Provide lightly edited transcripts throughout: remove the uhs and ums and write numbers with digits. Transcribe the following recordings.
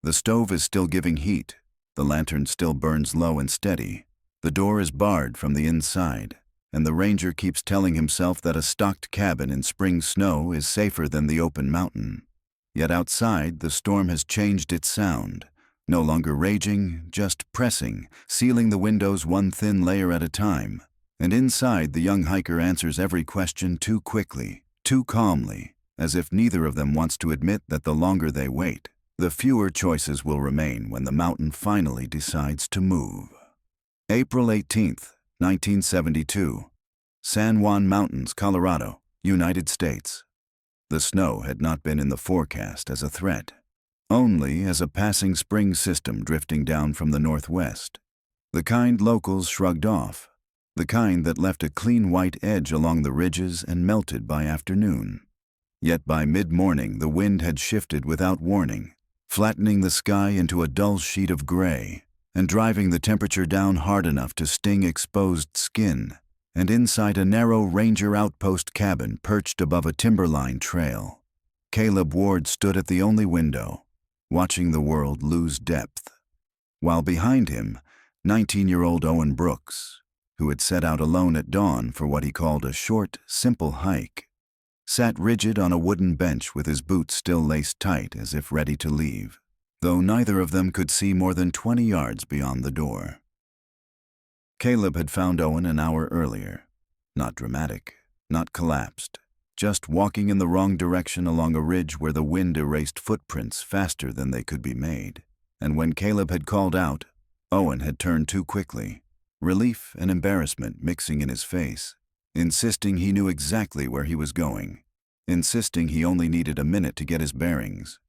The stove is still giving heat. The lantern still burns low and steady. The door is barred from the inside, and the ranger keeps telling himself that a stocked cabin in spring snow is safer than the open mountain. Yet outside, the storm has changed its sound. No longer raging, just pressing, sealing the windows one thin layer at a time. And inside, the young hiker answers every question too quickly, too calmly, as if neither of them wants to admit that the longer they wait, the fewer choices will remain when the mountain finally decides to move. April 18th, 1972. San Juan Mountains, Colorado, United States. The snow had not been in the forecast as a threat, only as a passing spring system drifting down from the northwest. The kind locals shrugged off, the kind that left a clean white edge along the ridges and melted by afternoon. Yet by mid-morning the wind had shifted without warning, flattening the sky into a dull sheet of gray, and driving the temperature down hard enough to sting exposed skin. And inside a narrow ranger outpost cabin perched above a timberline trail, Caleb Ward stood at the only window, watching the world lose depth. While behind him, 19-year-old Owen Brooks, who had set out alone at dawn for what he called a short, simple hike, sat rigid on a wooden bench with his boots still laced tight as if ready to leave, though neither of them could see more than 20 yards beyond the door. Caleb had found Owen an hour earlier. Not dramatic, not collapsed, just walking in the wrong direction along a ridge where the wind erased footprints faster than they could be made. And when Caleb had called out, Owen had turned too quickly, relief and embarrassment mixing in his face, insisting he knew exactly where he was going, insisting he only needed a minute to get his bearings.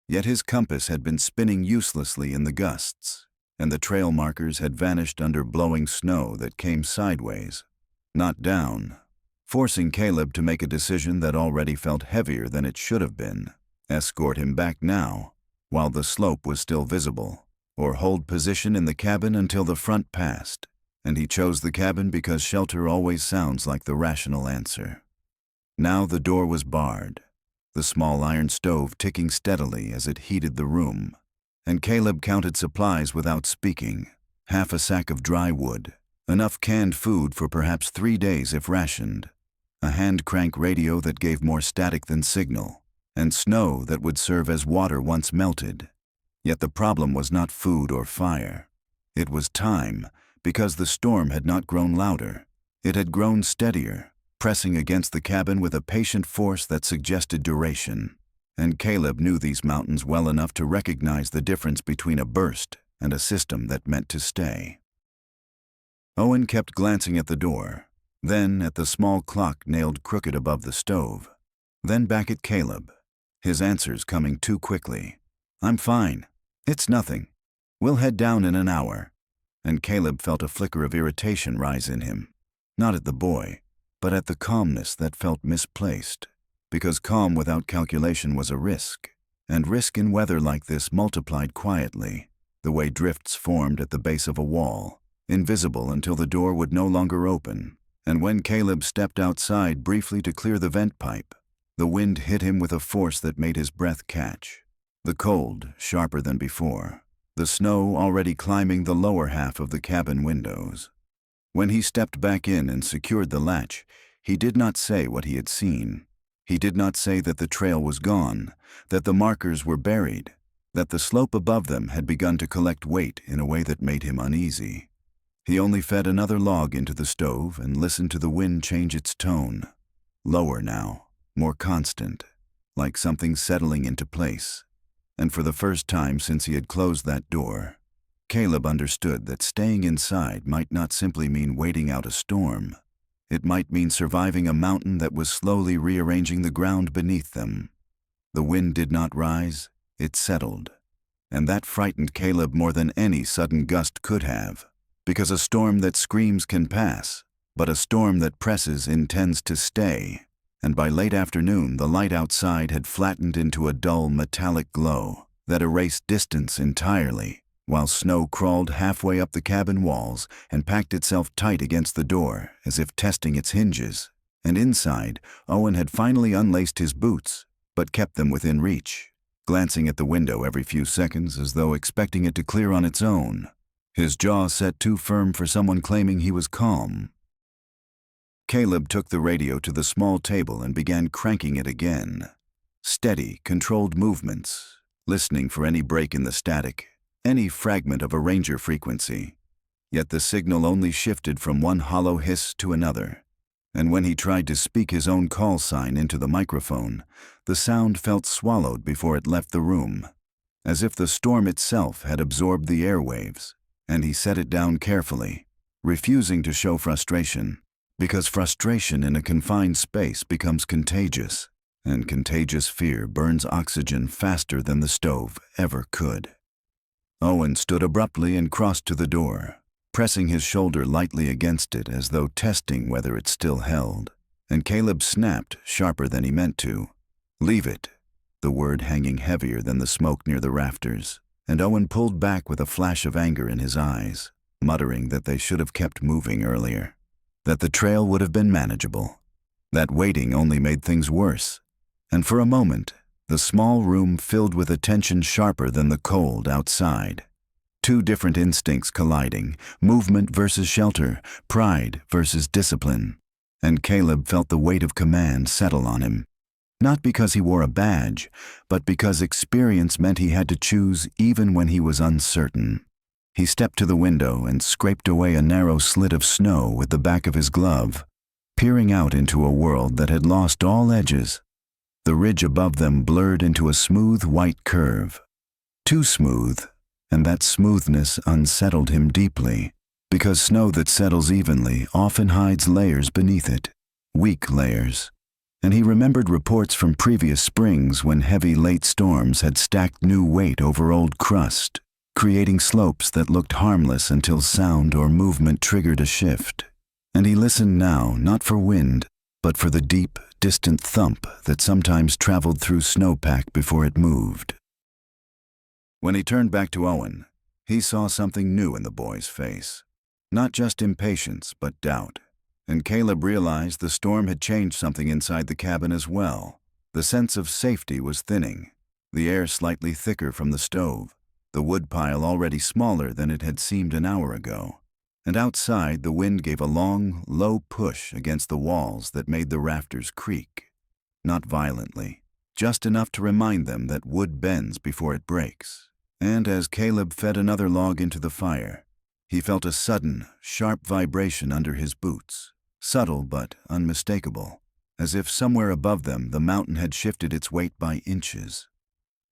Yet his compass had been spinning uselessly in the gusts, and the trail markers had vanished under blowing snow that came sideways, not down, forcing Caleb to make a decision that already felt heavier than it should have been: escort him back now, while the slope was still visible, or hold position in the cabin until the front passed. And he chose the cabin because shelter always sounds like the rational answer. Now the door was barred, the small iron stove ticking steadily as it heated the room. And Caleb counted supplies without speaking: half a sack of dry wood, enough canned food for perhaps 3 days if rationed, a hand-crank radio that gave more static than signal, and snow that would serve as water once melted. Yet the problem was not food or fire. It was time, because the storm had not grown louder. It had grown steadier, pressing against the cabin with a patient force that suggested duration. And Caleb knew these mountains well enough to recognize the difference between a burst and a system that meant to stay. Owen kept glancing at the door, then at the small clock nailed crooked above the stove, then back at Caleb, his answers coming too quickly. "I'm fine. It's nothing. We'll head down in an hour." And Caleb felt a flicker of irritation rise in him, not at the boy, but at the calmness that felt misplaced. Because calm without calculation was a risk, and risk in weather like this multiplied quietly, the way drifts formed at the base of a wall, invisible until the door would no longer open. And when Caleb stepped outside briefly to clear the vent pipe, the wind hit him with a force that made his breath catch. The cold, sharper than before, the snow already climbing the lower half of the cabin windows. When he stepped back in and secured the latch, he did not say what he had seen. He did not say that the trail was gone, that the markers were buried, that the slope above them had begun to collect weight in a way that made him uneasy. He only fed another log into the stove and listened to the wind change its tone. Lower now, more constant, like something settling into place. And for the first time since he had closed that door, Caleb understood that staying inside might not simply mean waiting out a storm. It might mean surviving a mountain that was slowly rearranging the ground beneath them. The wind did not rise, it settled. And that frightened Caleb more than any sudden gust could have, because a storm that screams can pass, but a storm that presses intends to stay. And by late afternoon, the light outside had flattened into a dull metallic glow that erased distance entirely, while snow crawled halfway up the cabin walls and packed itself tight against the door as if testing its hinges. And inside, Owen had finally unlaced his boots, but kept them within reach, glancing at the window every few seconds as though expecting it to clear on its own, his jaw set too firm for someone claiming he was calm. Caleb took the radio to the small table and began cranking it again. Steady, controlled movements, listening for any break in the static, any fragment of a ranger frequency. Yet the signal only shifted from one hollow hiss to another, and when he tried to speak his own call sign into the microphone, the sound felt swallowed before it left the room, as if the storm itself had absorbed the airwaves, and he set it down carefully, refusing to show frustration, because frustration in a confined space becomes contagious, and contagious fear burns oxygen faster than the stove ever could. Owen stood abruptly and crossed to the door, pressing his shoulder lightly against it as though testing whether it still held, and Caleb snapped, sharper than he meant to, "Leave it," the word hanging heavier than the smoke near the rafters, and Owen pulled back with a flash of anger in his eyes, muttering that they should have kept moving earlier, that the trail would have been manageable, that waiting only made things worse, and for a moment, the small room filled with a tension sharper than the cold outside. Two different instincts colliding, movement versus shelter, pride versus discipline, and Caleb felt the weight of command settle on him. Not because he wore a badge, but because experience meant he had to choose even when he was uncertain. He stepped to the window and scraped away a narrow slit of snow with the back of his glove, peering out into a world that had lost all edges. The ridge above them blurred into a smooth white curve. Too smooth, and that smoothness unsettled him deeply, because snow that settles evenly often hides layers beneath it, weak layers. And he remembered reports from previous springs when heavy late storms had stacked new weight over old crust, creating slopes that looked harmless until sound or movement triggered a shift. And he listened now, not for wind, but for the deep, distant thump that sometimes traveled through Snowpack before it moved. When he turned back to Owen, he saw something new in the boy's face. Not just impatience, but doubt. And Caleb realized the storm had changed something inside the cabin as well. The sense of safety was thinning, the air slightly thicker from the stove, the woodpile already smaller than it had seemed an hour ago. And outside, the wind gave a long, low push against the walls that made the rafters creak. Not violently, just enough to remind them that wood bends before it breaks. And as Caleb fed another log into the fire, he felt a sudden, sharp vibration under his boots, subtle but unmistakable, as if somewhere above them the mountain had shifted its weight by inches.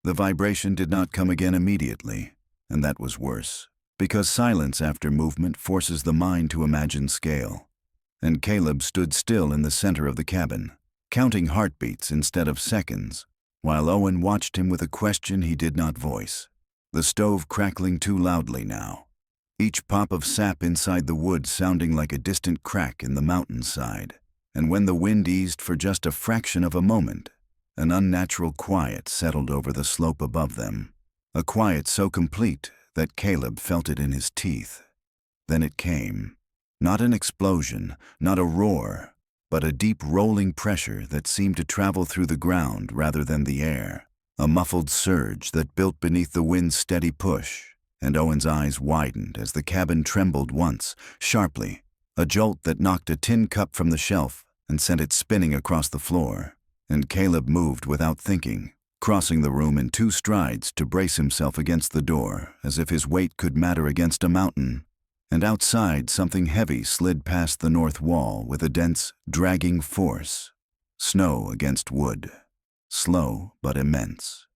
The vibration did not come again immediately, and that was worse, because silence after movement forces the mind to imagine scale. And Caleb stood still in the center of the cabin, counting heartbeats instead of seconds, while Owen watched him with a question he did not voice. The stove crackling too loudly now, each pop of sap inside the wood sounding like a distant crack in the mountainside. And when the wind eased for just a fraction of a moment, an unnatural quiet settled over the slope above them, a quiet so complete that Caleb felt it in his teeth. Then it came. Not an explosion, not a roar, but a deep rolling pressure that seemed to travel through the ground rather than the air. A muffled surge that built beneath the wind's steady push, and Owen's eyes widened as the cabin trembled once, sharply, a jolt that knocked a tin cup from the shelf and sent it spinning across the floor. And Caleb moved without thinking, crossing the room in 2 strides to brace himself against the door, as if his weight could matter against a mountain. And outside, something heavy slid past the north wall with a dense, dragging force. Snow against wood. Slow but immense.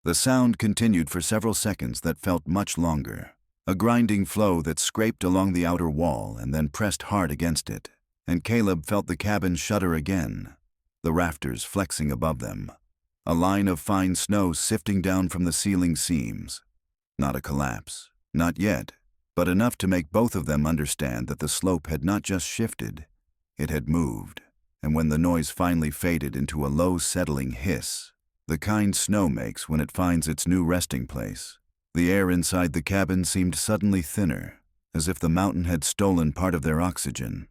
The sound continued for several seconds that felt much longer, a grinding flow that scraped along the outer wall and then pressed hard against it, and Caleb felt the cabin shudder again, the rafters flexing above them, a line of fine snow sifting down from the ceiling seams. Not a collapse, not yet, but enough to make both of them understand that the slope had not just shifted, it had moved. And when the noise finally faded into a low settling hiss, the kind snow makes when it finds its new resting place, the air inside the cabin seemed suddenly thinner, as if the mountain had stolen part of their oxygen.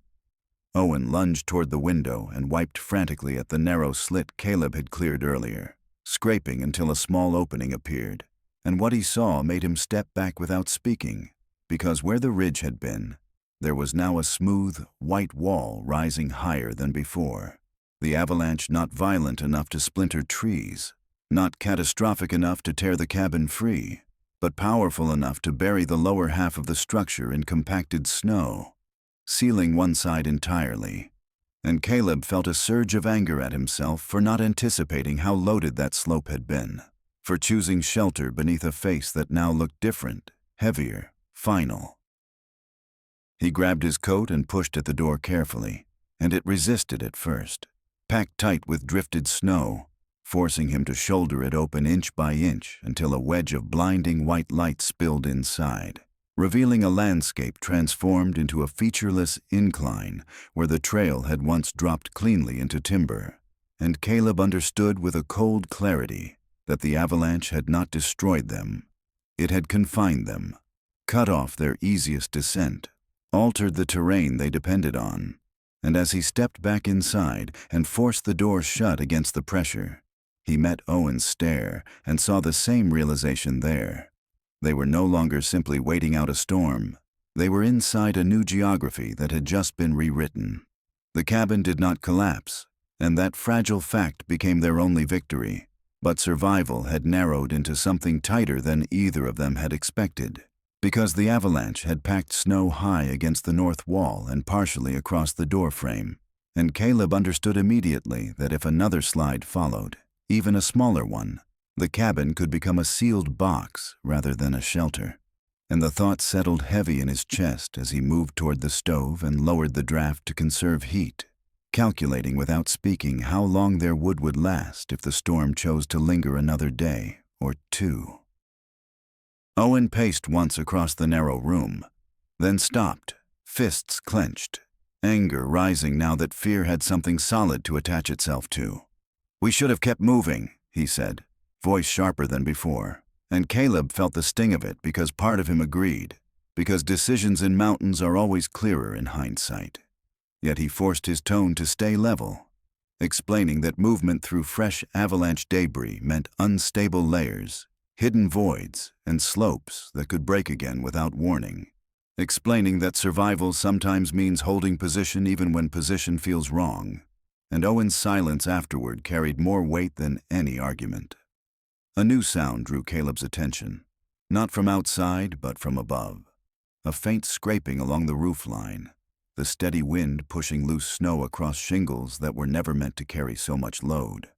Owen lunged toward the window and wiped frantically at the narrow slit Caleb had cleared earlier, scraping until a small opening appeared, and what he saw made him step back without speaking, because where the ridge had been, there was now a smooth, white wall rising higher than before. The avalanche not violent enough to splinter trees, not catastrophic enough to tear the cabin free, but powerful enough to bury the lower half of the structure in compacted snow, sealing one side entirely. And Caleb felt a surge of anger at himself for not anticipating how loaded that slope had been, for choosing shelter beneath a face that now looked different, heavier, final. He grabbed his coat and pushed at the door carefully, and it resisted at first, packed tight with drifted snow, forcing him to shoulder it open inch by inch until a wedge of blinding white light spilled inside, revealing a landscape transformed into a featureless incline where the trail had once dropped cleanly into timber. And Caleb understood with a cold clarity that the avalanche had not destroyed them. It had confined them, cut off their easiest descent, altered the terrain they depended on. And as he stepped back inside and forced the door shut against the pressure, he met Owen's stare and saw the same realization there. They were no longer simply waiting out a storm. They were inside a new geography that had just been rewritten. The cabin did not collapse, and that fragile fact became their only victory. But survival had narrowed into something tighter than either of them had expected, because the avalanche had packed snow high against the north wall and partially across the doorframe. And Caleb understood immediately that if another slide followed, even a smaller one, the cabin could become a sealed box rather than a shelter. And the thought settled heavy in his chest as he moved toward the stove and lowered the draft to conserve heat, calculating without speaking how long their wood would last if the storm chose to linger another day or two. Owen paced once across the narrow room, then stopped, fists clenched, anger rising now that fear had something solid to attach itself to. "We should have kept moving," he said, voice sharper than before. And Caleb felt the sting of it because part of him agreed, because decisions in mountains are always clearer in hindsight. Yet he forced his tone to stay level, explaining that movement through fresh avalanche debris meant unstable layers, hidden voids, and slopes that could break again without warning. Explaining that survival sometimes means holding position even when position feels wrong. And Owen's silence afterward carried more weight than any argument. A new sound drew Caleb's attention, not from outside but from above. A faint scraping along the roofline, the steady wind pushing loose snow across shingles that were never meant to carry so much load.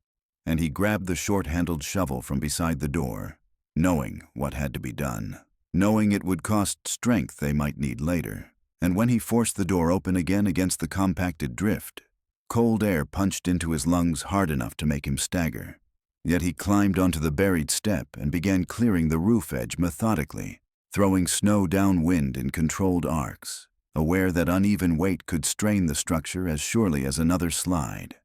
And he grabbed the short-handled shovel from beside the door, knowing what had to be done, knowing it would cost strength they might need later. And when he forced the door open again against the compacted drift, cold air punched into his lungs hard enough to make him stagger. Yet he climbed onto the buried step and began clearing the roof edge methodically, throwing snow downwind in controlled arcs, aware that uneven weight could strain the structure as surely as another slide.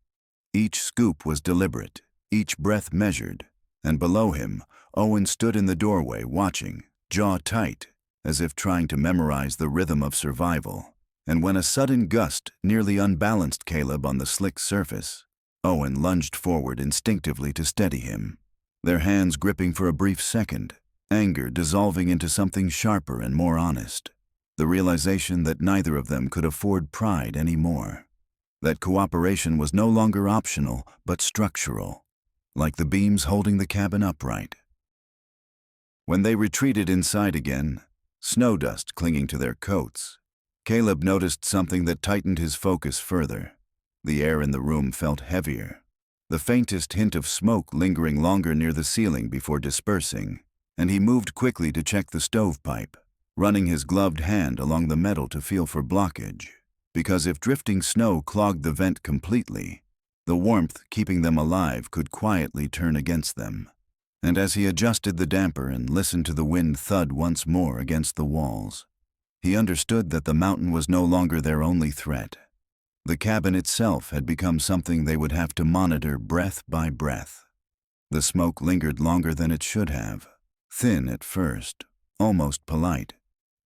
Each scoop was deliberate, each breath measured, and below him, Owen stood in the doorway watching, jaw tight, as if trying to memorize the rhythm of survival. And when a sudden gust nearly unbalanced Caleb on the slick surface, Owen lunged forward instinctively to steady him, their hands gripping for a brief second, anger dissolving into something sharper and more honest, the realization that neither of them could afford pride anymore, that cooperation was no longer optional but structural, like the beams holding the cabin upright. When they retreated inside again, snow dust clinging to their coats, Caleb noticed something that tightened his focus further. The air in the room felt heavier, the faintest hint of smoke lingering longer near the ceiling before dispersing, and he moved quickly to check the stovepipe, running his gloved hand along the metal to feel for blockage, because if drifting snow clogged the vent completely, the warmth keeping them alive could quietly turn against them. And as he adjusted the damper and listened to the wind thud once more against the walls, he understood that the mountain was no longer their only threat. The cabin itself had become something they would have to monitor breath by breath. The smoke lingered longer than it should have, thin at first, almost polite,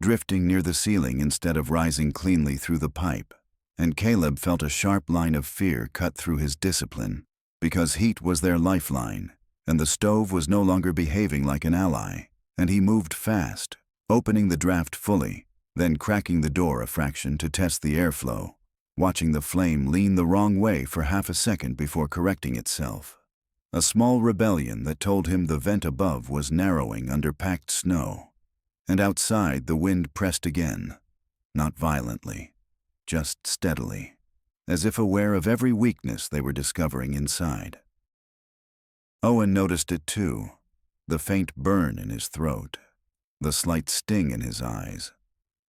drifting near the ceiling instead of rising cleanly through the pipe, and Caleb felt a sharp line of fear cut through his discipline, because heat was their lifeline, and the stove was no longer behaving like an ally, and he moved fast, opening the draft fully, then cracking the door a fraction to test the airflow, watching the flame lean the wrong way for half a second before correcting itself. A small rebellion that told him the vent above was narrowing under packed snow, and outside the wind pressed again, not violently, just steadily, as if aware of every weakness they were discovering inside. Owen noticed it too, the faint burn in his throat, the slight sting in his eyes,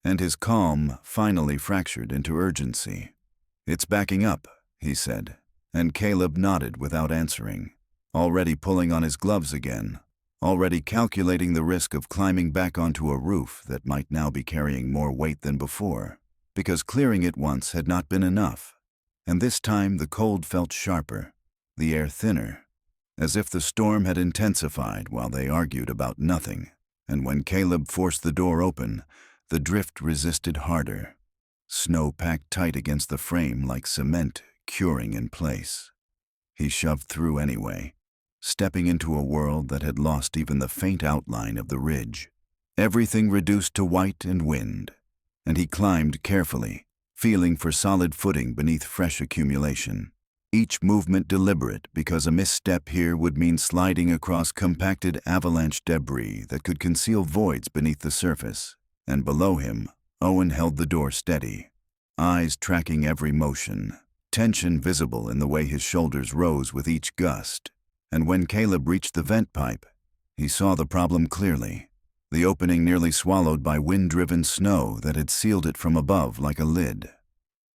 and his calm finally fractured into urgency. "It's backing up," he said, and Caleb nodded without answering, already pulling on his gloves again, already calculating the risk of climbing back onto a roof that might now be carrying more weight than before, because clearing it once had not been enough, and this time the cold felt sharper, the air thinner, as if the storm had intensified while they argued about nothing, and when Caleb forced the door open, the drift resisted harder, snow packed tight against the frame like cement curing in place. He shoved through anyway, stepping into a world that had lost even the faint outline of the ridge, everything reduced to white and wind, and he climbed carefully, feeling for solid footing beneath fresh accumulation. Each movement deliberate because a misstep here would mean sliding across compacted avalanche debris that could conceal voids beneath the surface, and below him, Owen held the door steady, eyes tracking every motion, tension visible in the way his shoulders rose with each gust, and when Caleb reached the vent pipe, he saw the problem clearly, the opening nearly swallowed by wind-driven snow that had sealed it from above like a lid.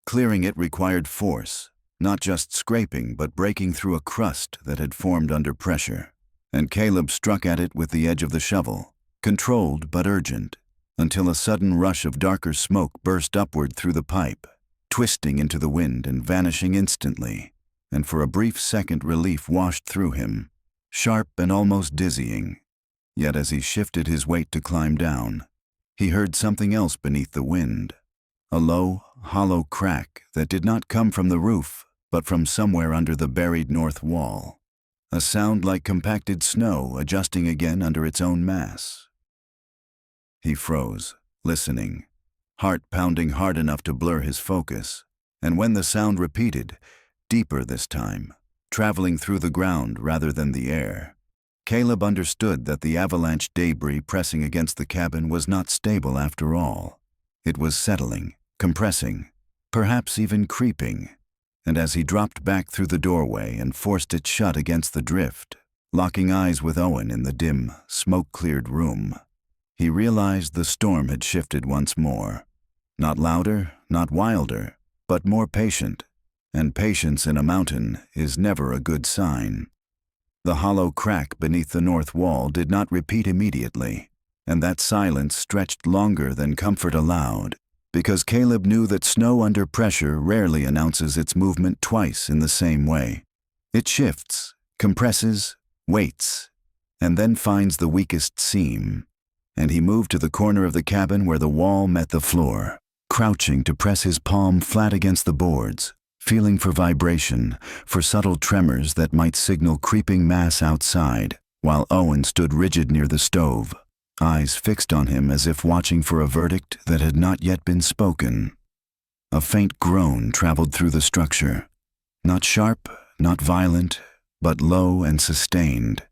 Clearing it required force, not just scraping but breaking through a crust that had formed under pressure, and Caleb struck at it with the edge of the shovel, controlled but urgent, until a sudden rush of darker smoke burst upward through the pipe, twisting into the wind and vanishing instantly, and for a brief second relief washed through him, sharp and almost dizzying. Yet as he shifted his weight to climb down, he heard something else beneath the wind, a low, hollow crack that did not come from the roof, but from somewhere under the buried north wall, a sound like compacted snow adjusting again under its own mass. He froze, listening, heart pounding hard enough to blur his focus, and when the sound repeated, deeper this time, traveling through the ground rather than the air, Caleb understood that the avalanche debris pressing against the cabin was not stable after all. It was settling, compressing, perhaps even creeping, and as he dropped back through the doorway and forced it shut against the drift, locking eyes with Owen in the dim, smoke-cleared room, he realized the storm had shifted once more. Not louder, not wilder, but more patient, and patience in a mountain is never a good sign. The hollow crack beneath the north wall did not repeat immediately, and that silence stretched longer than comfort allowed, because Caleb knew that snow under pressure rarely announces its movement twice in the same way. It shifts, compresses, waits, and then finds the weakest seam, and he moved to the corner of the cabin where the wall met the floor, crouching to press his palm flat against the boards, feeling for vibration, for subtle tremors that might signal creeping mass outside, while Owen stood rigid near the stove, eyes fixed on him as if watching for a verdict that had not yet been spoken. A faint groan traveled through the structure, not sharp, not violent, but low and sustained,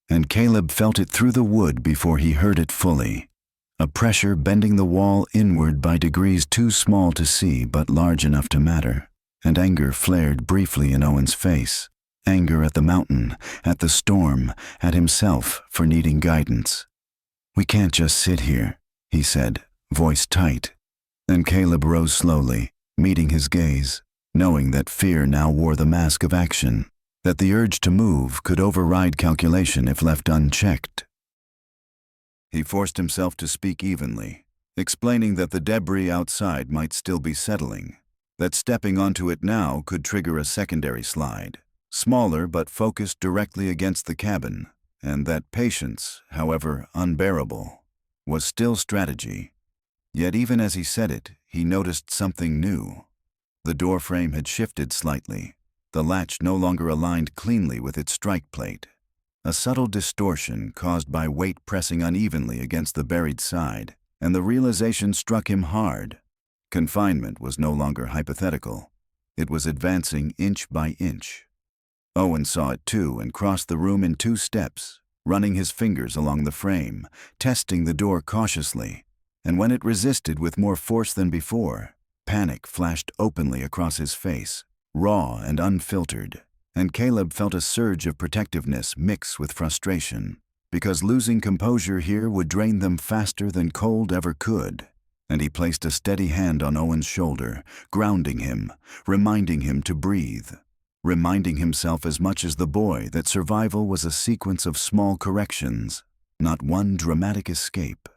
and Caleb felt it through the wood before he heard it fully, a pressure bending the wall inward by degrees too small to see but large enough to matter. And anger flared briefly in Owen's face, anger at the mountain, at the storm, at himself for needing guidance. "We can't just sit here," he said, voice tight. And Caleb rose slowly, meeting his gaze, knowing that fear now wore the mask of action, that the urge to move could override calculation if left unchecked. He forced himself to speak evenly, explaining that the debris outside might still be settling, that stepping onto it now could trigger a secondary slide, smaller but focused directly against the cabin, and that patience, however unbearable, was still strategy. Yet even as he said it, he noticed something new. The doorframe had shifted slightly, the latch no longer aligned cleanly with its strike plate. a subtle distortion caused by weight pressing unevenly against the buried side, and the realization struck him hard. Confinement was no longer hypothetical. It was advancing inch by inch. Owen saw it too and crossed the room in 2 steps, running his fingers along the frame, testing the door cautiously, and when it resisted with more force than before, panic flashed openly across his face, raw and unfiltered, and Caleb felt a surge of protectiveness mix with frustration, because losing composure here would drain them faster than cold ever could, and he placed a steady hand on Owen's shoulder, grounding him, reminding him to breathe, reminding himself as much as the boy that survival was a sequence of small corrections, not one dramatic escape.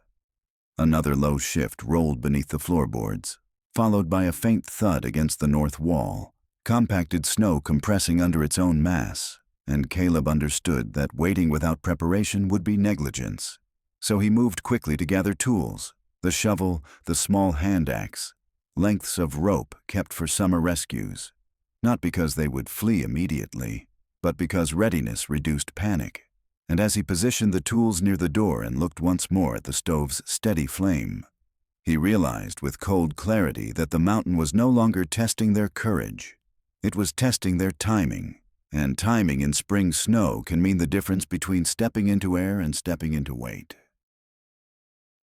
Another low shift rolled beneath the floorboards, followed by a faint thud against the north wall, compacted snow compressing under its own mass, and Caleb understood that waiting without preparation would be negligence. So he moved quickly to gather tools, the shovel, the small hand axe, lengths of rope kept for summer rescues, not because they would flee immediately, but because readiness reduced panic. And as he positioned the tools near the door and looked once more at the stove's steady flame, he realized with cold clarity that the mountain was no longer testing their courage. It was testing their timing, and timing in spring snow can mean the difference between stepping into air and stepping into weight.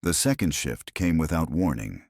The second shift came without warning,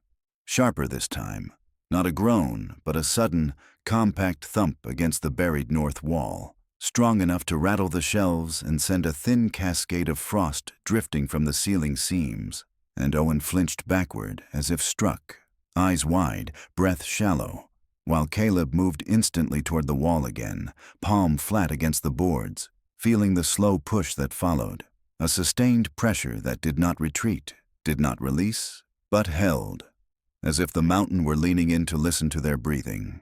sharper this time, not a groan, but a sudden, compact thump against the buried north wall, strong enough to rattle the shelves and send a thin cascade of frost drifting from the ceiling seams, and Owen flinched backward as if struck, eyes wide, breath shallow, while Caleb moved instantly toward the wall again, palm flat against the boards, feeling the slow push that followed, a sustained pressure that did not retreat, did not release, but held, as if the mountain were leaning in to listen to their breathing.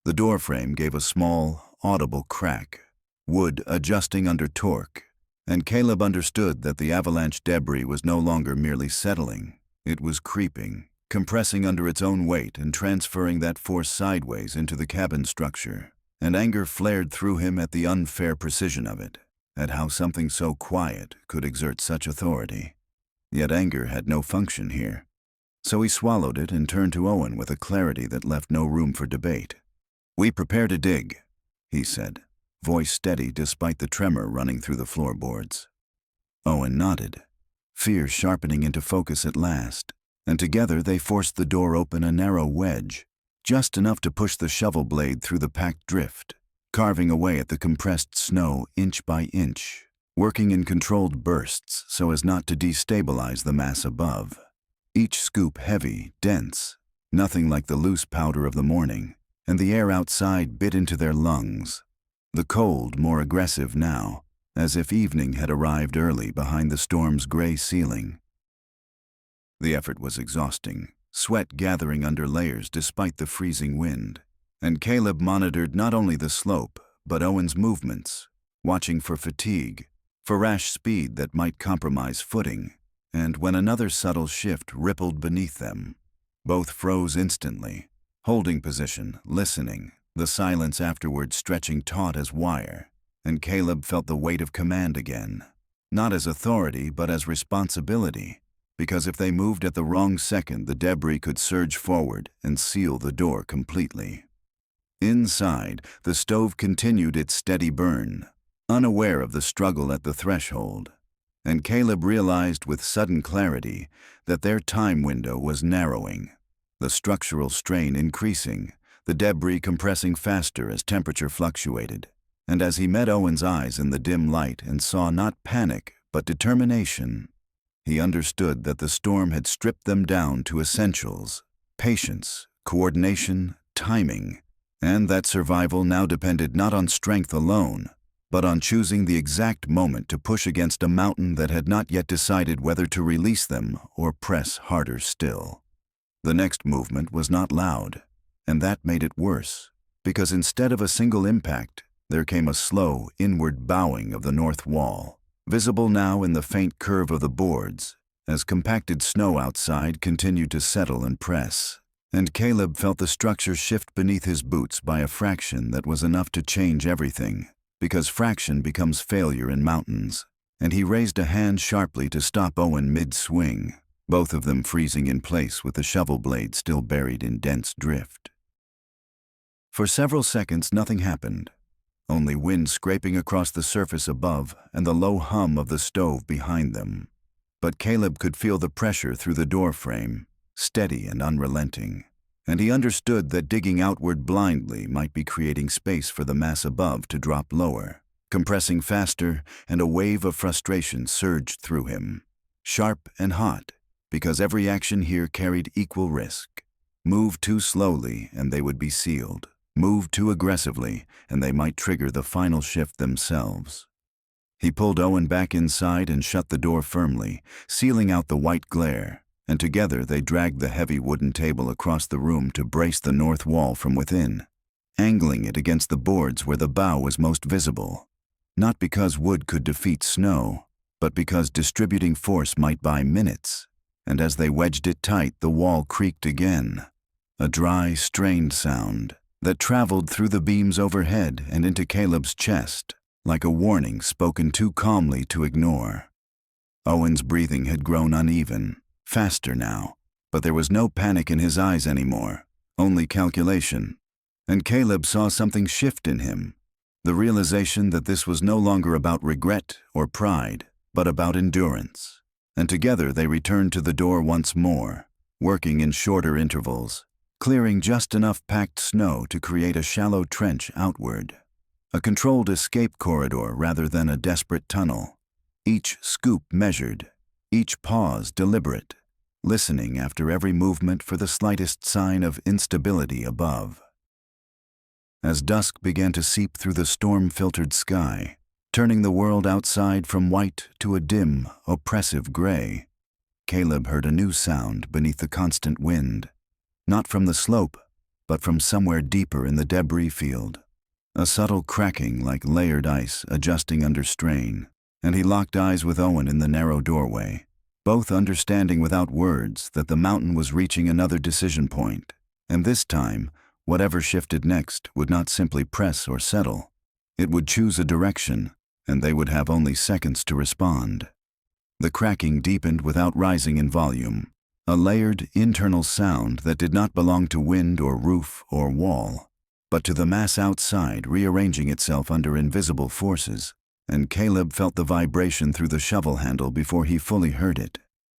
The doorframe gave a small, audible crack, wood adjusting under torque, and Caleb understood that the avalanche debris was no longer merely settling. It was creeping, compressing under its own weight and transferring that force sideways into the cabin structure, and anger flared through him at the unfair precision of it, at how something so quiet could exert such authority. Yet anger had no function here. So he swallowed it and turned to Owen with a clarity that left no room for debate. "We prepare to dig," he said, voice steady despite the tremor running through the floorboards. Owen nodded, fear sharpening into focus at last, and together they forced the door open a narrow wedge, just enough to push the shovel blade through the packed drift, carving away at the compressed snow inch by inch, working in controlled bursts so as not to destabilize the mass above. Each scoop heavy, dense, nothing like the loose powder of the morning, and the air outside bit into their lungs. The cold more aggressive now, as if evening had arrived early behind the storm's gray ceiling. The effort was exhausting, sweat gathering under layers despite the freezing wind, and Caleb monitored not only the slope, but Owen's movements, watching for fatigue, for rash speed that might compromise footing, and when another subtle shift rippled beneath them, both froze instantly, holding position, listening, the silence afterward stretching taut as wire, and Caleb felt the weight of command again, not as authority but as responsibility, because if they moved at the wrong second, the debris could surge forward and seal the door completely. Inside, the stove continued its steady burn, unaware of the struggle at the threshold, and Caleb realized with sudden clarity that their time window was narrowing, the structural strain increasing, the debris compressing faster as temperature fluctuated, and as he met Owen's eyes in the dim light and saw not panic but determination, he understood that the storm had stripped them down to essentials, patience, coordination, timing, and that survival now depended not on strength alone, but on choosing the exact moment to push against a mountain that had not yet decided whether to release them or press harder still. The next movement was not loud, and that made it worse, because instead of a single impact, there came a slow, inward bowing of the north wall, visible now in the faint curve of the boards, as compacted snow outside continued to settle and press, and Caleb felt the structure shift beneath his boots by a fraction that was enough to change everything. because fraction becomes failure in mountains, and he raised a hand sharply to stop Owen mid-swing, both of them freezing in place with the shovel blade still buried in dense drift. For several seconds nothing happened, only wind scraping across the surface above and the low hum of the stove behind them. But Caleb could feel the pressure through the door frame, steady and unrelenting, and he understood that digging outward blindly might be creating space for the mass above to drop lower, compressing faster, and a wave of frustration surged through him, sharp and hot, because every action here carried equal risk. Move too slowly and they would be sealed. Move too aggressively and they might trigger the final shift themselves. He pulled Owen back inside and shut the door firmly, sealing out the white glare, and together they dragged the heavy wooden table across the room to brace the north wall from within, angling it against the boards where the bow was most visible. Not because wood could defeat snow, but because distributing force might buy minutes, and as they wedged it tight, the wall creaked again, a dry, strained sound that traveled through the beams overhead and into Caleb's chest, like a warning spoken too calmly to ignore. Owen's breathing had grown uneven, faster now, but there was no panic in his eyes anymore, only calculation. And Caleb saw something shift in him, the realization that this was no longer about regret or pride, but about endurance. And together they returned to the door once more, working in shorter intervals, clearing just enough packed snow to create a shallow trench outward, a controlled escape corridor rather than a desperate tunnel. Each scoop measured, each pause deliberate, listening after every movement for the slightest sign of instability above. As dusk began to seep through the storm-filtered sky, turning the world outside from white to a dim, oppressive gray, Caleb heard a new sound beneath the constant wind. Not from the slope, but from somewhere deeper in the debris field. A subtle cracking like layered ice adjusting under strain, and he locked eyes with Owen in the narrow doorway, both understanding without words that the mountain was reaching another decision point, and this time, whatever shifted next would not simply press or settle. It would choose a direction, and they would have only seconds to respond. The cracking deepened without rising in volume, a layered internal sound that did not belong to wind or roof or wall, but to the mass outside rearranging itself under invisible forces, and Caleb felt the vibration through the shovel handle before he fully heard it,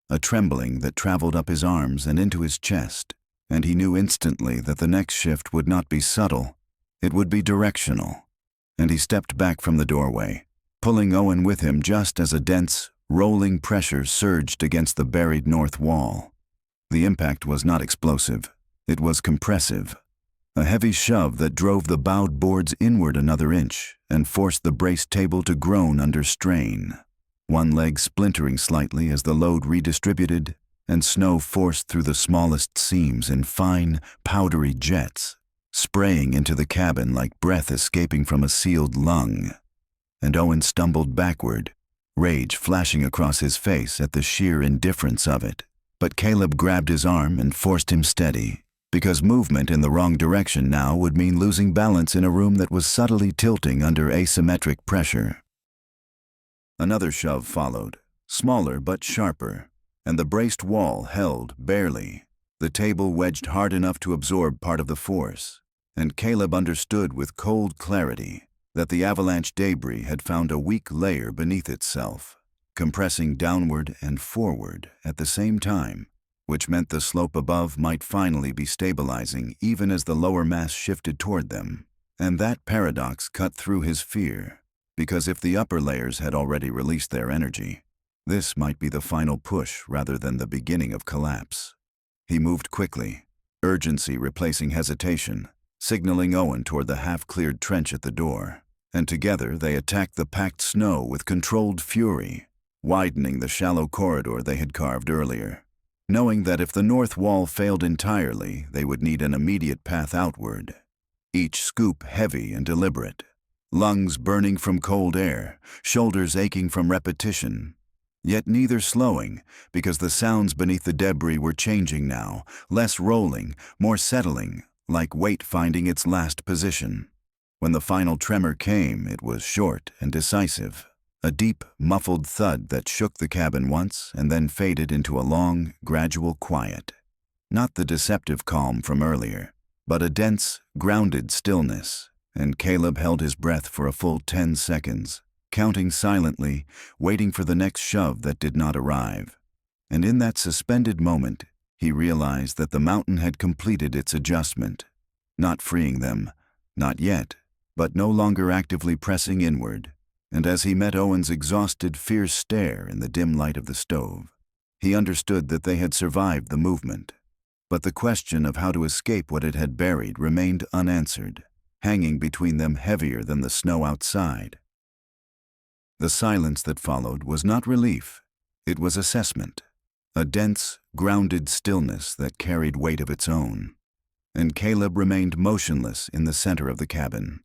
a trembling that traveled up his arms and into his chest, and he knew instantly that the next shift would not be subtle, it would be directional. And he stepped back from the doorway, pulling Owen with him just as a dense, rolling pressure surged against the buried north wall. The impact was not explosive, it was compressive. A heavy shove that drove the bowed boards inward another inch and forced the braced table to groan under strain, one leg splintering slightly as the load redistributed, and snow forced through the smallest seams in fine, powdery jets, spraying into the cabin like breath escaping from a sealed lung. And Owen stumbled backward, rage flashing across his face at the sheer indifference of it. But Caleb grabbed his arm and forced him steady, because movement in the wrong direction now would mean losing balance in a room that was subtly tilting under asymmetric pressure. Another shove followed, smaller but sharper, and the braced wall held barely, the table wedged hard enough to absorb part of the force, and Caleb understood with cold clarity that the avalanche debris had found a weak layer beneath itself, compressing downward and forward at the same time, which meant the slope above might finally be stabilizing even as the lower mass shifted toward them. And that paradox cut through his fear, because if the upper layers had already released their energy, this might be the final push rather than the beginning of collapse. He moved quickly, urgency replacing hesitation, signaling Owen toward the half-cleared trench at the door, and together they attacked the packed snow with controlled fury, widening the shallow corridor they had carved earlier, knowing that if the north wall failed entirely, they would need an immediate path outward. Each scoop heavy and deliberate, lungs burning from cold air, shoulders aching from repetition, yet neither slowing, because the sounds beneath the debris were changing now, less rolling, more settling, like weight finding its last position. When the final tremor came, it was short and decisive. A deep, muffled thud that shook the cabin once and then faded into a long, gradual quiet. Not the deceptive calm from earlier, but a dense, grounded stillness, and Caleb held his breath for a full 10 seconds, counting silently, waiting for the next shove that did not arrive. And in that suspended moment, he realized that the mountain had completed its adjustment, not freeing them, not yet, but no longer actively pressing inward. And as he met Owen's exhausted, fierce stare in the dim light of the stove, he understood that they had survived the movement. But the question of how to escape what it had buried remained unanswered, hanging between them heavier than the snow outside. The silence that followed was not relief, it was assessment, a dense, grounded stillness that carried weight of its own. And Caleb remained motionless in the center of the cabin,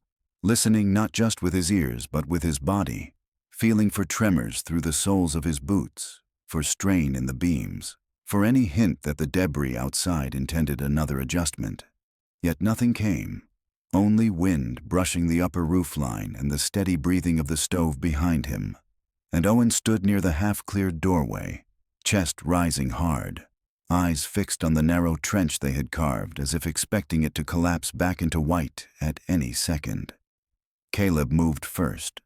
listening not just with his ears but with his body, feeling for tremors through the soles of his boots, for strain in the beams, for any hint that the debris outside intended another adjustment. Yet nothing came, only wind brushing the upper roof line and the steady breathing of the stove behind him. And Owen stood near the half-cleared doorway, chest rising hard, eyes fixed on the narrow trench they had carved as if expecting it to collapse back into white at any second. Caleb moved first,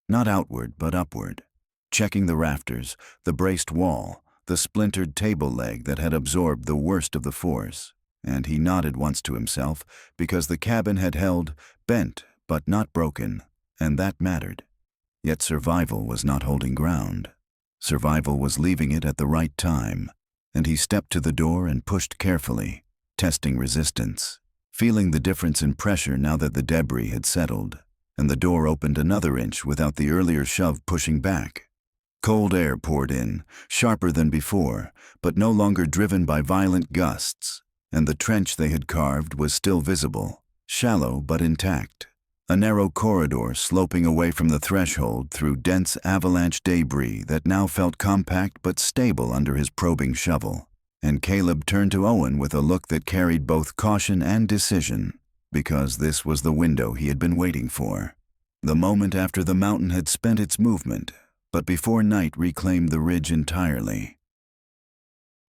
not outward but upward, checking the rafters, the braced wall, the splintered table leg that had absorbed the worst of the force, and he nodded once to himself because the cabin had held, bent but not broken, and that mattered. Yet survival was not holding ground. Survival was leaving it at the right time, and he stepped to the door and pushed carefully, testing resistance, feeling the difference in pressure now that the debris had settled, and the door opened another inch without the earlier shove pushing back. Cold air poured in, sharper than before, but no longer driven by violent gusts, and the trench they had carved was still visible, shallow but intact. A narrow corridor sloping away from the threshold through dense avalanche debris that now felt compact but stable under his probing shovel. And Caleb turned to Owen with a look that carried both caution and decision, because this was the window he had been waiting for. The moment after the mountain had spent its movement, but before night reclaimed the ridge entirely.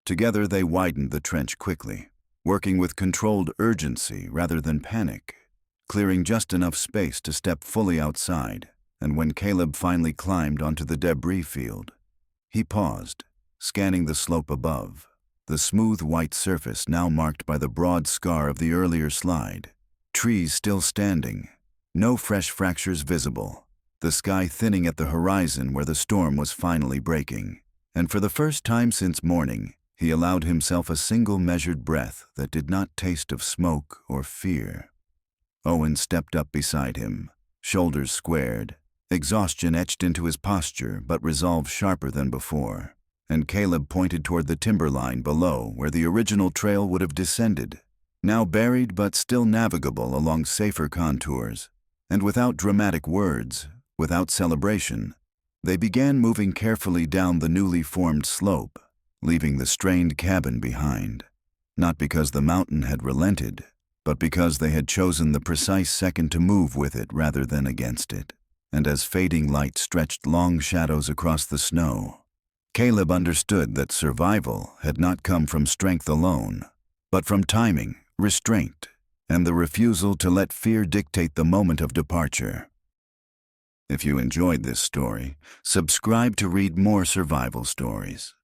Together they widened the trench quickly, working with controlled urgency rather than panic, clearing just enough space to step fully outside. And when Caleb finally climbed onto the debris field, he paused, scanning the slope above, the smooth white surface now marked by the broad scar of the earlier slide. Trees still standing, no fresh fractures visible, the sky thinning at the horizon where the storm was finally breaking. And for the first time since morning, he allowed himself a single measured breath that did not taste of smoke or fear. Owen stepped up beside him, shoulders squared, exhaustion etched into his posture but resolve sharper than before. And Caleb pointed toward the timberline below where the original trail would have descended, now buried but still navigable along safer contours. And without dramatic words, without celebration, they began moving carefully down the newly formed slope, leaving the strained cabin behind. Not because the mountain had relented, but because they had chosen the precise second to move with it rather than against it. And as fading light stretched long shadows across the snow, Caleb understood that survival had not come from strength alone, but from timing, restraint, and the refusal to let fear dictate the moment of departure. If you enjoyed this story, subscribe to read more survival stories.